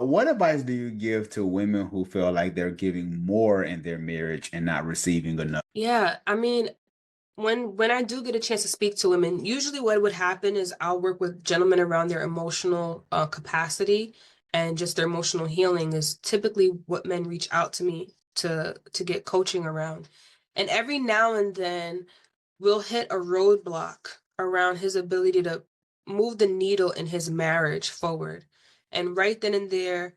What advice do you give to women who feel like they're giving more in their marriage and not receiving enough? Yeah, I mean, when I do get a chance to speak to women, usually what would happen is I'll work with gentlemen around their emotional capacity, and just their emotional healing is typically what men reach out to me to get coaching around. And every now and then we'll hit a roadblock around his ability to move the needle in his marriage forward. And right then and there,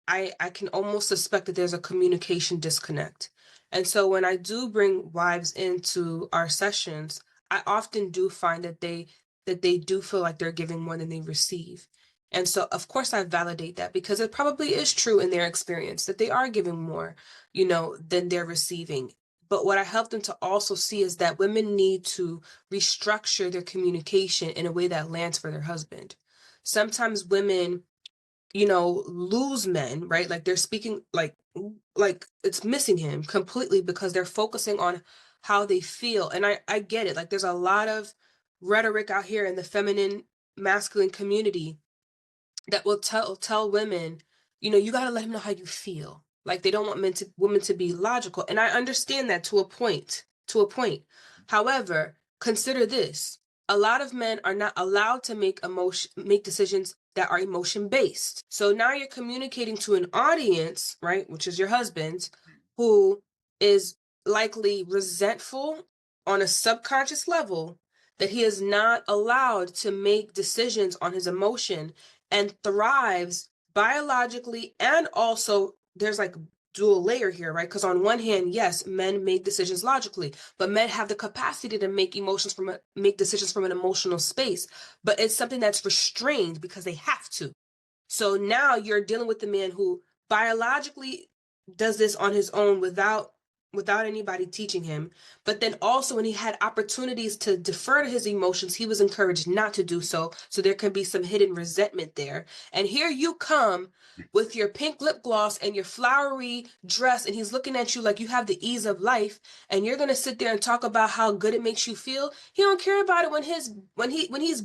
I can almost suspect that there's a communication disconnect. And so when I do bring wives into our sessions, I often do find that they do feel like they're giving more than they receive. And so of course I validate that, because it probably is true in their experience that they are giving more, than they're receiving. But what I help them to also see is that women need to restructure their communication in a way that lands for their husband. Sometimes women, lose men, right? Like they're speaking like it's missing him completely because they're focusing on how they feel. And I get it. Like there's a lot of rhetoric out here in the feminine masculine community that will tell women, you got to let him know how you feel. Like they don't want women to be logical. And I understand that to a point, to a point. However, consider this. A lot of men are not allowed to make decisions that are emotion based. So now you're communicating to an audience, right, which is your husband, who is likely resentful on a subconscious level, that he is not allowed to make decisions on his emotion and thrives biologically, and also there's like dual layer here, right? Because on one hand, yes, men make decisions logically, but men have the capacity to make decisions from an emotional space, but it's something that's restrained because they have to. So now you're dealing with the man who biologically does this on his own without anybody teaching him. But then also when he had opportunities to defer to his emotions, he was encouraged not to do so. So there can be some hidden resentment there. And here you come with your pink lip gloss and your flowery dress, and he's looking at you like you have the ease of life, and you're gonna sit there and talk about how good it makes you feel. He don't care about it when he's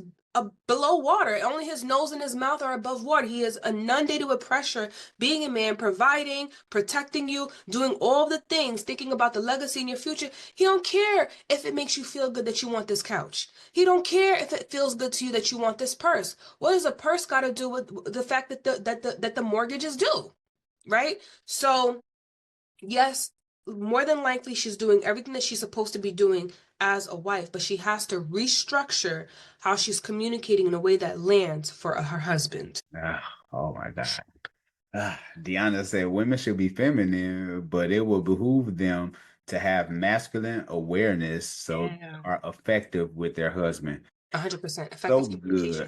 below water. Only his nose and his mouth are above water. He is inundated with pressure, being a man, providing, protecting you, doing all the things, thinking about the legacy in your future. He don't care if it makes you feel good that you want this couch. He don't care if it feels good to you that you want this purse. What does a purse got to do with the fact that the mortgage is due, right? So yes, more than likely she's doing everything that she's supposed to be doing as a wife, but she has to restructure how she's communicating in a way that lands for her husband. Oh my God. Deanna said women should be feminine, but it will behoove them to have masculine awareness so they Yeah. are effective with their husband. 100% So effective good. communication.